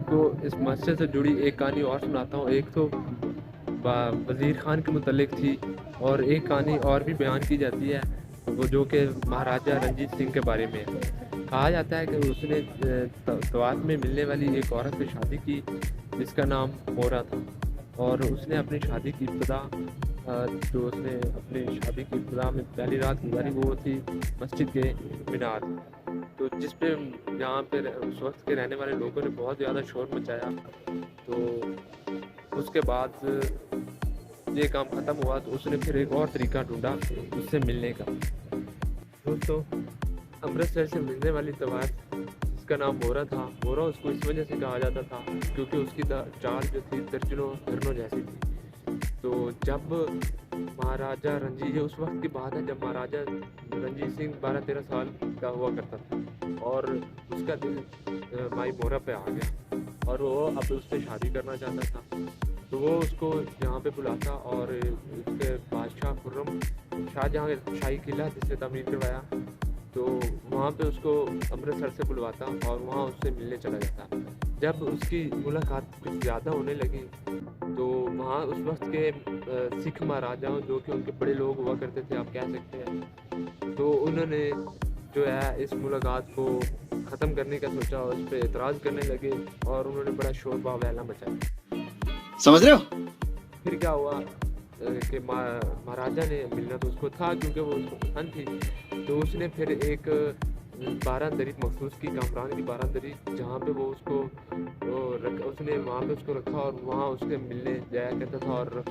आपको इस मस्जिद से जुड़ी एक कहानी और सुनाता हूँ। एक तो वज़ीर ख़ान के मुतल्लिक़ थी और एक कहानी और भी बयान की जाती है, वो जो कि महाराजा रंजीत सिंह के बारे में है। कहा जाता है कि उसने तवात में मिलने वाली एक औरत से शादी की जिसका नाम मोरा था, और उसने अपनी शादी की इब्तिदा जो उसने अपनी शादी की इब्तिदा में पहली रात गुजारी वो थी मस्जिद के मीनार। तो जिस पे यहाँ पर उस वक्त के रहने वाले लोगों ने बहुत ज़्यादा शोर मचाया। तो उसके बाद ये काम ख़त्म हुआ तो उसने फिर एक और तरीका ढूंढा उससे मिलने का। दोस्तों, अमृतसर से मिलने वाली तवात जिसका नाम मोरा था, मोरा उसको इस वजह से कहा जाता था क्योंकि उसकी चाल जो थी दर्जनों हिरनों जैसी थी। तो जब महाराजा रंजीत, ये उस वक्त की बात है जब महाराजा रंजीत सिंह 12-13 साल का हुआ करता था, और उसका दिल माई मोरा पे आ गया और वो अब उससे शादी करना चाहता था। तो वो उसको यहाँ पे बुलाता और उसके बादशाह खुर्रम शाहजहाँ शाही किला जिससे तमीर करवाया, तो वहाँ पे उसको अमृतसर से बुलवाता और वहाँ उससे मिलने चला जाता। जब उसकी मुलाकात कुछ ज़्यादा होने लगी तो वहाँ उस वक्त के सिख महाराजाओं जो कि उनके बड़े लोग हुआ करते थे, आप कह सकते हैं, तो उन्होंने जो है इस मुलाकात को ख़त्म करने का सोचा और उस पर एतराज़ करने लगे और उन्होंने बड़ा शोर बावैला मचाया। समझ रहे हो? फिर क्या हुआ कि महाराजा ने मिलना तो उसको था क्योंकि वो उसको पसंद थी, तो उसने फिर एक बारादरी मखसूस की, कामरान की बारादरी, जहाँ पे वो उसको उसने वहाँ पे उसको रखा और वहाँ उसके मिलने जाया करता था और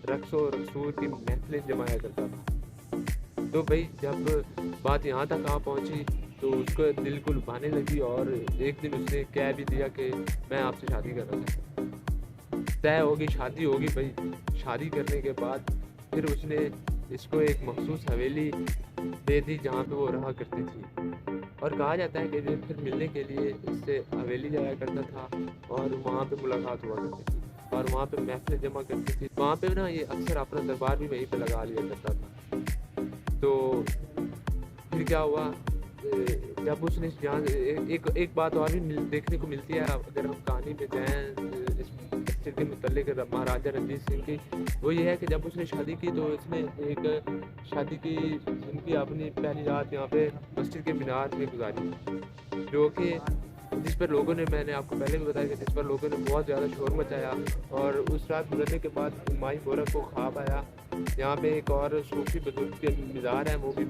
रक्सो रसूर की महफिलें जमाया करता था। तो भाई जब बात यहाँ तक आ पहुँची तो उसको दिल को लुभाने लगी और एक दिन उसने कह भी दिया कि मैं आपसे शादी करना चाहता हूँ। तय होगी, शादी होगी भाई। शादी करने के बाद फिर उसने इसको एक मखसूस हवेली दे दी जहाँ पे वो रहा करती थी, और कहा जाता है कि ये फिर मिलने के लिए इससे हवेली जाया करता था और वहाँ पे मुलाकात हुआ करती थी और वहाँ पे महफिलें जमा करती थी। वहाँ पे ना ये अक्सर अपना दरबार भी वहीं पे लगा लिया करता था। तो फिर क्या हुआ, जब उसने जहाँ एक बात और भी देखने को मिलती है अगर हम कहानी में जाएँ इस मस्जिद के मुतल्लिक़ महाराजा रंजीत सिंह की, वो ये है कि जब उसने शादी की तो इसने एक शादी की उनकी अपनी पहली रात यहाँ पे मस्जिद के मीनार में गुजारी, जो कि जिस पर लोगों ने, मैंने आपको पहले भी बताया कि जिस पर लोगों ने बहुत ज़्यादा शोर मचाया। और उस रात गुजरने के बाद माई मोरा को ख्वाब आया। यहाँ पे एक और सूफी बुजुर्ग के मज़ार है, वो भी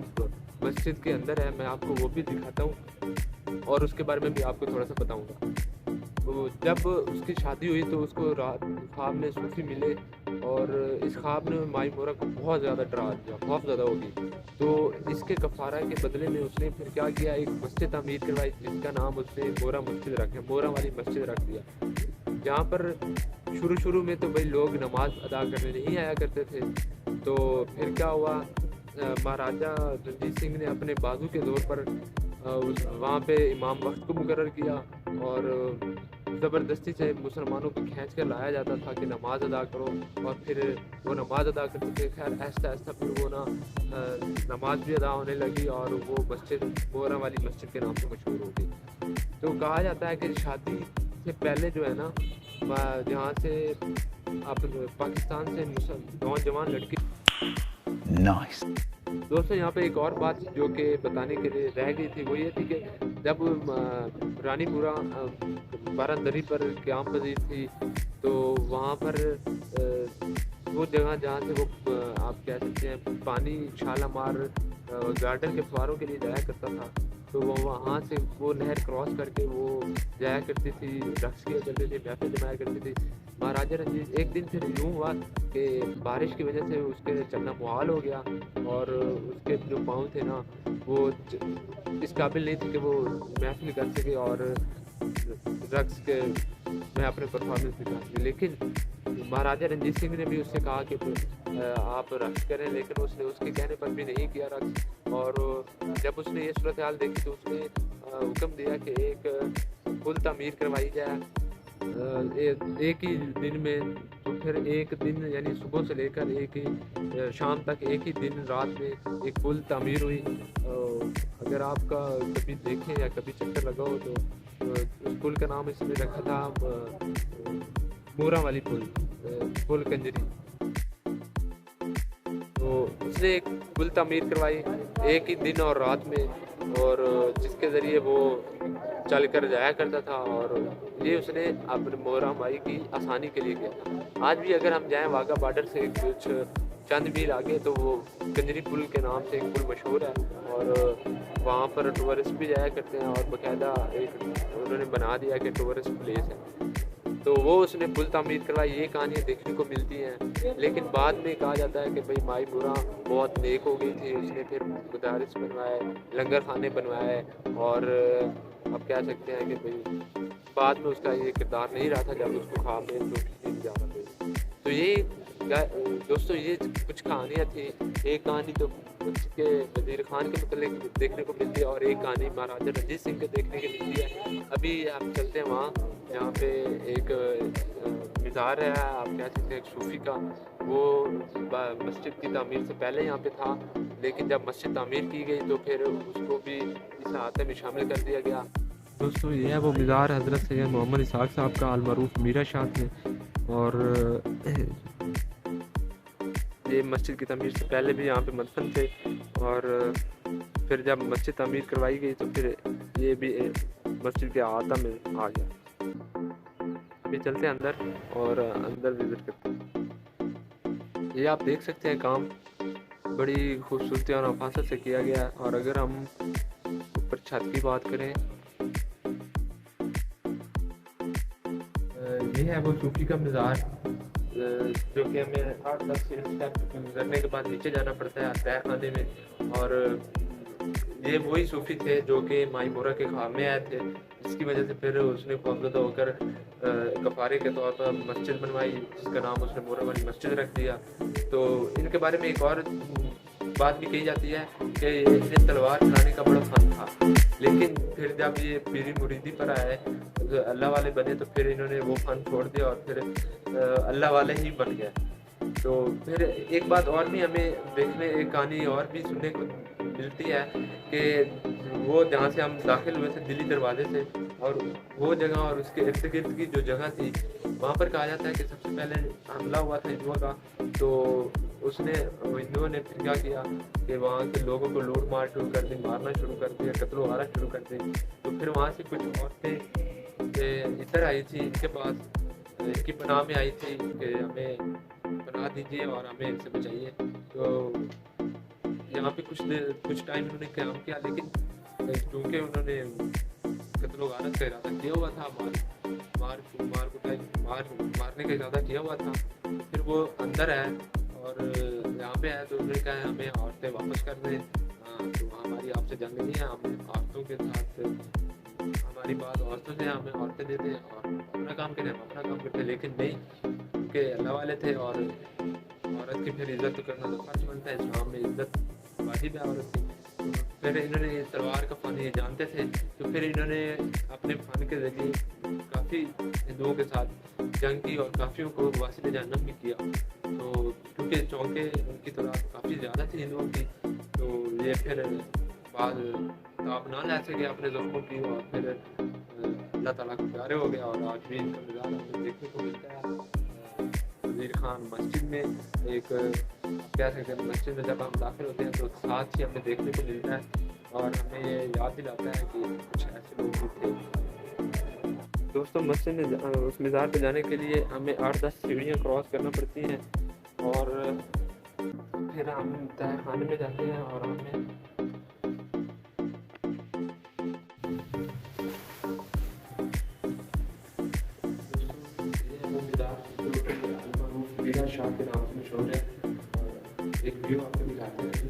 मस्जिद के अंदर है, मैं आपको वो भी दिखाता हूँ और उसके बारे में भी आपको थोड़ा सा बताऊँगा। तो जब उसकी शादी हुई तो उसको रात ख्वाब में सूफी मिले और इस ख्वाब ने माई मोरा को बहुत ज़्यादा डरा दिया, बहुत ज़्यादा हो गई। तो इसके कफ़ारा के बदले में उसने फिर क्या किया, एक मस्जिद तामीर करवाई जिसका नाम उसने मोरा मस्जिद रखा, मोरा वाली मस्जिद रख दिया। जहाँ पर शुरू में तो भाई लोग नमाज अदा करने नहीं आया करते थे। तो फिर क्या हुआ, महाराजा रंजीत सिंह ने अपने बाजू के ज़ोर पर वहाँ पे इमाम वक्त को मुकर्रर किया और ज़बरदस्ती से मुसलमानों को खींच कर लाया जाता था कि नमाज अदा करो, और फिर वो नमाज अदा करते थे। खैर आहिस्ता आहिस्ता फिर वो ना नमाज भी अदा होने लगी और वो मस्जिद मोरा वाली मस्जिद के नाम से मशहूर हो गई। तो कहा जाता है कि शादी से पहले जो है ना, जहाँ से आप पाकिस्तान से नौजवान लड़की नाइस। दोस्तों, यहाँ पे एक और बात जो कि बताने के लिए रह गई थी वो ये थी कि जब रानीपुरा बारादरी पर क़याम पजीर थी तो वहाँ पर वो जगह जहाँ से वो आप कह सकते हैं पानी छालामार गार्डन के फुहारों के लिए जाया करता था, तो वो वहाँ से वो नहर क्रॉस करके वो जाया करती थी, रक्स किया करती थी, महफिल जमाया करती थी। महाराजा रंजीत, एक दिन फिर यूँ हुआ कि बारिश की वजह से उसके चलना मुहाल हो गया और उसके जो पाँव थे ना वो इस काबिल नहीं थे कि वो महफिल कर सके और रक्स के मैं अपने परफॉर्मेंस दिखा सके। लेकिन महाराजा रंजीत सिंह ने भी उससे कहा कि आप रक्स करें, लेकिन उसने उसके कहने पर भी नहीं किया रक्स। और जब उसने ये सूरत हाल देखी तो उसने हुक्म दिया कि एक पुल तामीर करवाई जाए एक ही दिन में। तो फिर एक दिन यानी सुबह से लेकर एक ही शाम तक, एक ही दिन रात में एक पुल तामीर हुई। अगर आपका कभी देखें या कभी चक्कर लगाओ तो उस पुल का नाम इसने रखा था मोरा वाली पुल कंजरी। तो उसने एक पुल तामीर करवाई एक ही दिन और रात में, और जिसके ज़रिए वो चल कर जाया करता था, और ये उसने अपने मोहरा माई की आसानी के लिए किया था। आज भी अगर हम जाएं वाघा बॉर्डर से कुछ चंद मील आगे तो वो कंजरी पुल के नाम से एक पुल मशहूर है, और वहाँ पर टूरिस्ट भी जाया करते हैं, और बाकायदा एक उन्होंने बना दिया कि टूरिस्ट प्लेस है। तो वो उसने पुल तामीर करवाई, ये कहानियाँ देखने को मिलती हैं। लेकिन बाद में कहा जाता है कि भाई माई मुरा बहुत नेक हो गई थी, उसने फिर मदारिस बनवाए, लंगर खाने बनवाए, और आप कह सकते हैं कि भाई बाद में उसका ये किरदार नहीं रहा था जब उसको ख्वाब में रोटी जाना पड़ी। तो ये दोस्तों ये कुछ कहानियाँ थी। एक कहानी तो उसके वज़ीर खान के मतलब देखने को मिलती है, और एक कहानी महाराजा रंजीत सिंह के देखने को मिलती है। अभी आप चलते हैं वहाँ, यहाँ पे एक मज़ार है, आप कह सकते हैं एक सूफ़ी का, वो मस्जिद की तामीर से पहले यहाँ पे था, लेकिन जब मस्जिद तामीर की गई तो फिर उसको भी इस अहाते में शामिल कर दिया गया। दोस्तों ये है वो मज़ार हज़रत सैयद मोहम्मद इसहाक़ साहब का अलमरूफ मीरा शाह थे, और ये मस्जिद की तमीर से पहले भी यहाँ पे मदफन थे, और फिर जब मस्जिद तमीर करवाई गई तो फिर ये भी मस्जिद के अहाता में आ गया। अभी चलते हैं अंदर और अंदर विज़िट करते हैं। ये आप देख सकते हैं काम बड़ी खूबसूरती और नफासत से किया गया है। और अगर हम ऊपर छत की बात करें, ये है वो सूफी का मज़ार, जो कि हमें 8-10 स्टेप गुजरने के बाद नीचे जाना पड़ता है तय खाने में। और ये वही सूफी थे जो कि माई मोरा के ख्वाब में आए थे, जिसकी वजह से फिर उसने ख्वाबज़दा होकर कफ़ारे के तौर पर मस्जिद बनवाई, जिसका नाम उसने मोरा वाली मस्जिद रख दिया। तो इनके बारे में एक और बात भी कही जाती है कि इन्हें तलवार चलाने का बड़ा फन था, लेकिन फिर जब ये पीरी मुरीदी पर आए, तो अल्लाह वाले बने, तो फिर इन्होंने वो फन छोड़ दिया और फिर अल्लाह वाले ही बन गए। तो फिर एक बात और भी हमें देखने, एक कहानी और भी सुनने को मिलती है कि वो जहाँ से हम दाखिल हुए थे दिल्ली दरवाजे से, और वो जगह और उसके इर्द गिर्द की जो जगह थी, वहाँ पर कहा जाता है कि सबसे पहले हमला हुआ था हिंदुओं का। तो हिंदुओं ने फिर क्या किया कि वहाँ के लोगों को लूट मार शुरू कर दी, मारना शुरू कर दिया, कत्ल वारा शुरू कर दी। तो फिर वहाँ से कुछ औरतें इधर आई थी, इनके पास इनकी पनाह में आई थी कि हमें पनाह दीजिए और हमें इनसे बचाइए। तो यहाँ पे कुछ टाइम उन्होंने काम किया, लेकिन क्योंकि उन्होंने कत्ल गारत का इरादा किया हुआ था, मारने का इरादा किया हुआ था, फिर वो अंदर आए और यहाँ पे आए तो उन्होंने कहा हमें औरतें वापस कर दें, तो हमारी आपसे जंग नहीं है, हमें औरतों के साथ हमारी बात औरतों से, हमें औरतें देते हैं और अपना काम करें, हम अपना काम करते हैं। लेकिन नहीं, क्योंकि अल्लाह वाले थे और औरत की फिर इज़्ज़त करना तो फर्ज बनता है, इस्लाम में इज़्ज़त वाजिब है औरत की। फिर इन्होंने तलवार का फ़न ये जानते थे, तो फिर इन्होंने अपने फ़न के ज़रिए काफ़ी हिंदुओं के साथ जंग की और काफ़ियों को वासिल जहन्नम भी किया। तो क्योंकि चौंके उनकी तरह काफ़ी ज़्यादा थी हिंदुओं की, तो ये फिर बाद ताब ना ले सके अपने ज़ख्मों की, और फिर अल्लाह ताला को प्यारे हो गया। और आज भी इनका नज़ारा हमें देखने को मिलता है वज़ीर खान मस्जिद में। एक कह सकते हैं मस्जिद में जब हम दाखिल होते हैं तो साथ ही हमें देखने को मिलता है, और हमें ये याद दिलाता है कि कुछ ऐसे लोग भी थे। दोस्तों मस्जिद में उस मज़ार पे जाने के लिए हमें 8-10 सीढ़ियाँ क्रॉस करना पड़ती हैं, और फिर हम तय खाने में जाते हैं और हमें मीरा शाह के नाम से मशहूर है। एक व्यू आपको दिखाते हैं।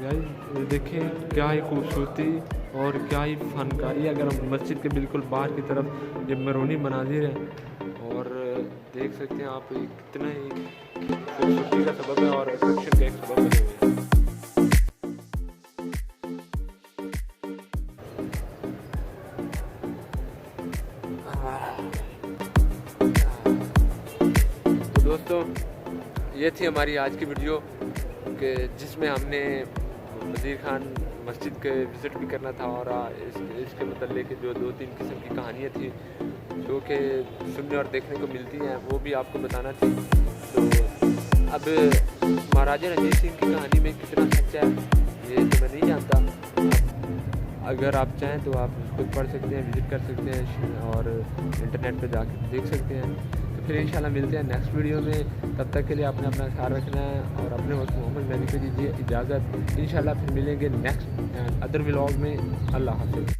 गाइस देखें क्या ही खूबसूरती और क्या ही फनकारी। अगर हम मस्जिद के बिल्कुल बाहर की तरफ ये मरूनी मनाजिर है, और देख सकते हैं आप कितना ही खूबसूरती का सबब है और अट्रैक्शन का एक सबब बने हुए हैं। तो दोस्तों ये थी हमारी आज की वीडियो, कि जिसमें हमने वज़ीर खान मस्जिद के विज़िट भी करना था और इसके मतलब जो 2-3 किस्म की कहानियाँ थी जो कि सुनने और देखने को मिलती हैं वो भी आपको बताना थी। तो अब महाराजा रणजीत सिंह की कहानी में कितना सच है ये तो मैं नहीं जानता। अगर आप चाहें तो आप खुद पढ़ सकते हैं, विज़िट कर सकते हैं और इंटरनेट पे जाकर देख सकते हैं। तो फिर इंशाल्लाह मिलते हैं नेक्स्ट वीडियो में। तब तक के लिए आपने अपना ख्याल रखना है और अपने होस्ट मोहम्मद मैनी को दीजिए इजाज़त। इंशाल्लाह फिर मिलेंगे नेक्स्ट अदर व्लॉग में। अल्लाह हाफ़िज़।